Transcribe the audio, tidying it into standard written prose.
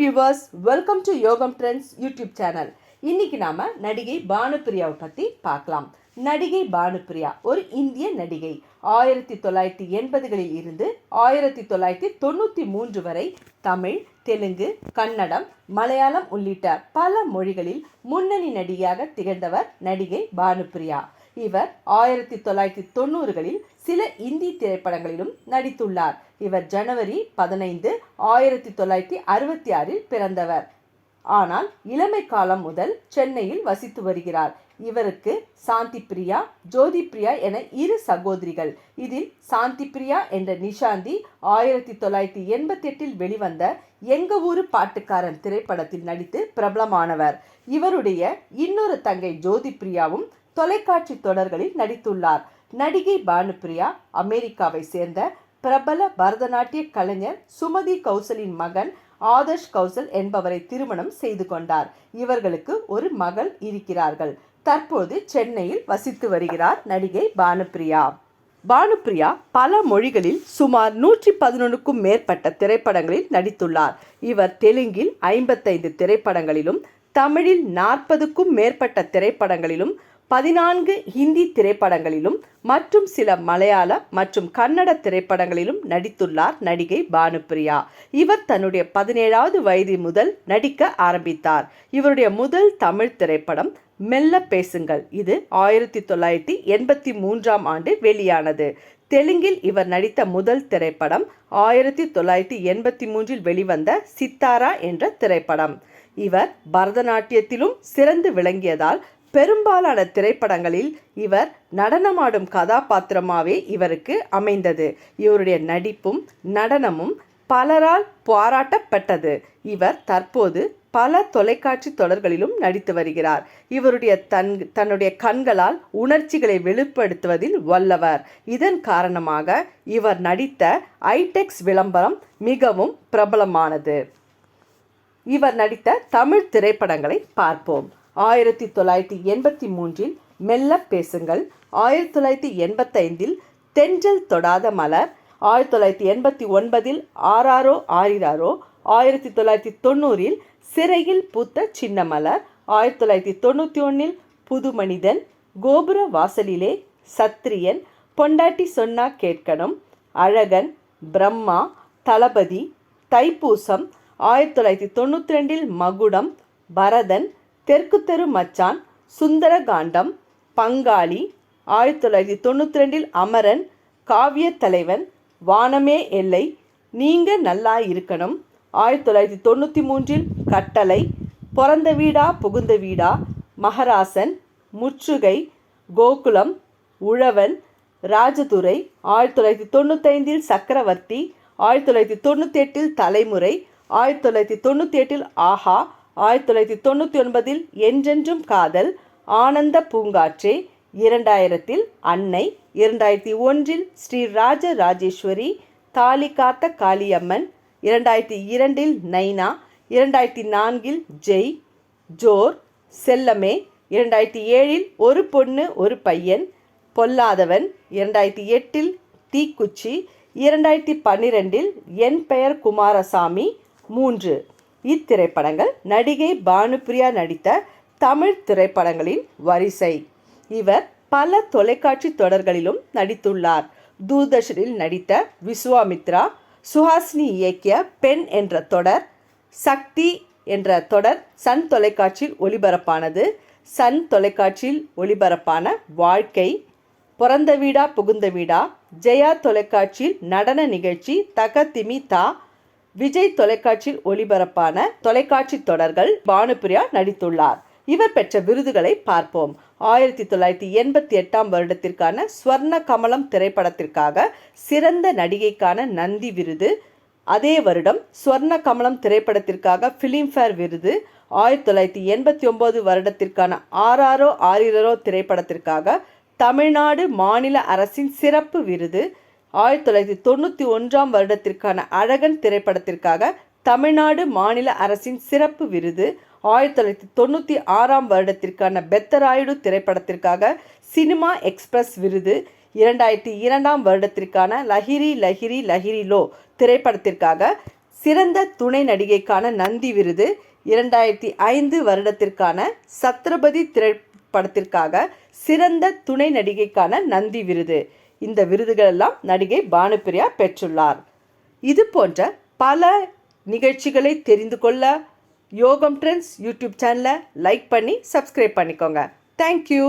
Viewers, welcome to யோகம் trends YouTube channel. இன்னைக்கு நாம நடிகை பானுப்பிரியாவை பத்தி பார்க்கலாம். நடிகை பானுப்பிரியா ஒரு இந்திய நடிகை. 1980களில் இருந்து 1993 வரை தமிழ், தெலுங்கு, கன்னடம், மலையாளம் உள்ளிட்ட பல மொழிகளில் முன்னணி நடிகையாக திகழ்ந்தவர் நடிகை பானுப்பிரியா. இவர் 1990களில் சில இந்தி திரைப்படங்களிலும் நடித்துள்ளார். இவர் ஜனவரி 15, 1966 பிறந்தவர். ஆனால் இளமை காலம் முதல் சென்னையில் வசித்து வருகிறார். இவருக்கு சாந்தி பிரியா, ஜோதி பிரியா என இரு சகோதரிகள். இதில் சாந்தி பிரியா என்ற நிஷாந்தி 1988 வெளிவந்த எங்க ஊரு பாட்டுக்காரன் திரைப்படத்தில் நடித்து பிரபலமானவர். இவருடைய இன்னொரு தங்கை ஜோதி பிரியாவும் தொலைக்காட்சி தொடர்களில் நடித்துள்ளார். நடிகை பானுப்பிரியா அமெரிக்காவை சேர்ந்த பிரபல பரதநாட்டிய கலைஞர் சுமதி கௌசலின் மகன் ஆதர்ஷ் கௌசல் என்பவரை திருமணம் செய்து கொண்டார். இவர்களுக்கு ஒரு மகள் இருக்கிறார்கள். தற்போது சென்னையில் வசித்து வருகிறார் நடிகை பானுப்பிரியா. பானுப்பிரியா பல மொழிகளில் சுமார் 111க்கும் மேற்பட்ட திரைப்படங்களில் நடித்துள்ளார். இவர் தெலுங்கில் 55 திரைப்படங்களிலும், தமிழில் 40க்கும் மேற்பட்ட திரைப்படங்களிலும், 14 ஹிந்தி திரைப்படங்களிலும் மற்றும் சில மலையாள மற்றும் கன்னட திரைப்படங்களிலும் நடித்துள்ளார் நடிகை பானுப்பிரியா. இவர் தன்னுடைய 17வது வயது முதல் நடிக்க ஆரம்பித்தார். இவருடைய முதல் தமிழ் திரைப்படம் மெல்ல பேசுங்கள். இது 1983ஆம் ஆண்டு வெளியானது. தெலுங்கில் இவர் நடித்த முதல் திரைப்படம் 1983 வெளிவந்த சித்தாரா என்ற திரைப்படம். இவர் பரதநாட்டியத்திலும் சிறந்து விளங்கியதால் பெரும்பாலான திரைப்படங்களில் இவர் நடனமாடும் கதாபாத்திரமாகவே இவருக்கு அமைந்தது. இவருடைய நடிப்பும் நடனமும் பலரால் பாராட்டப்பட்டது. இவர் தற்போது பல தொலைக்காட்சி தொடர்களிலும் நடித்து வருகிறார். இவருடைய தன்னுடைய கண்களால் உணர்ச்சிகளை வெளிப்படுத்துவதில் வல்லவர். இதன் காரணமாக இவர் நடித்த ஐடெக்ஸ் விளம்பரம் மிகவும் பிரபலமானது. இவர் நடித்த தமிழ் திரைப்படங்களை பார்ப்போம். 1983 மெல்ல பேசுங்கள், 1985 தென்றல் தொடாத மலர், 1989 ஆராரோ ஆரிராரோ, 1990 சிறையில் பூத்த சின்ன மலர், 1991 புது மனிதன், கோபுர வாசலிலே, சத்திரியன், பொண்டாட்டி சொன்னா கேட்கணும், அழகன், பிரம்மா, தளபதி, தைப்பூசம், 1992 மகுடம், பரதன், தெற்கு தெரு மச்சான், சுந்தரகாண்டம், பங்காளி, 1992 அமரன், காவிய தலைவன், வானமே எல்லை, நீங்க நல்லா இருக்கணும், 1993 கட்டளை, பிறந்த வீடா புகுந்த வீடா, மகராசன், முற்றுகை, கோகுலம், உழவன், ராஜதுரை, 1995 சக்கரவர்த்தி, 1998 தலைமுறை, 1998 ஆஹா, 1999 என்றென்றும் காதல், ஆனந்த பூங்காற்றே, 2000 அன்னை, 2001 ஸ்ரீ ராஜ ராஜேஸ்வரி, தாலி காத்த காளியம்மன், 2002 நைனா, 2004 ஜெய், ஜோர், செல்லமே, 2007 ஒரு பொண்ணு ஒரு பையன், பொல்லாதவன், 2008 தீக்குச்சி, 2012 என் பெயர் குமாரசாமி 3. இத்திரைப்படங்கள் நடிகை பானுப்பிரியா நடித்த தமிழ் திரைப்படங்களின் வரிசை. இவர் பல தொலைக்காட்சி தொடர்களிலும் நடித்துள்ளார். தூர்தர்ஷனில் நடித்த விஸ்வாமித்ரா, சுஹாசினி இயக்கிய பெண் என்ற தொடர், சக்தி என்ற தொடர் சன் தொலைக்காட்சியில் ஒளிபரப்பானது. சன் தொலைக்காட்சியில் ஒளிபரப்பான வாழ்க்கை, பிறந்த வீடா புகுந்த வீடா, ஜெயா தொலைக்காட்சியில் நடன நிகழ்ச்சி தகதிமி தா, விஜய் தொலைக்காட்சியில் ஒளிபரப்பான தொலைக்காட்சி தொடர்கள் பானுப்பிரியா நடித்துள்ளார். இவர் பெற்ற விருதுகளை பார்ப்போம். 1988 வருடத்திற்கான ஸ்வர்ண கமலம் திரைப்படத்திற்காக சிறந்த நடிகைக்கான நந்தி விருது. அதே வருடம் ஸ்வர்ண கமலம் திரைப்படத்திற்காக ஃபிலிம்ஃபேர் விருது. 1989 வருடத்திற்கான ஆராரோ ஆரிரரோ திரைப்படத்திற்காக தமிழ்நாடு மாநில அரசின் சிறப்பு விருது. 1991 வருடத்திற்கான அழகன் திரைப்படத்திற்காக தமிழ்நாடு மாநில அரசின் சிறப்பு விருது. 1996 வருடத்திற்கான பெத்தராயுடு திரைப்படத்திற்காக சினிமா எக்ஸ்பிரஸ் விருது. 2002 வருடத்திற்கான லஹிரி லஹிரி லஹிரி லோ திரைப்படத்திற்காக சிறந்த துணை நடிகைக்கான நந்தி விருது, 2005 வருடத்திற்கான சத்ரபதி திரைப்படத்திற்காக சிறந்த துணை நடிகைக்கான நந்தி விருது. இந்த விருதுகளெல்லாம் நடிகை பானுப்பிரியா பெற்றுள்ளார். இது போன்ற பல நிகழ்ச்சிகளை தெரிந்து கொள்ள யோகம் ட்ரெண்ட்ஸ் யூடியூப் சேனலை லைக் பண்ணி சப்ஸ்கிரைப் பண்ணிக்கோங்க. தேங்க்யூ.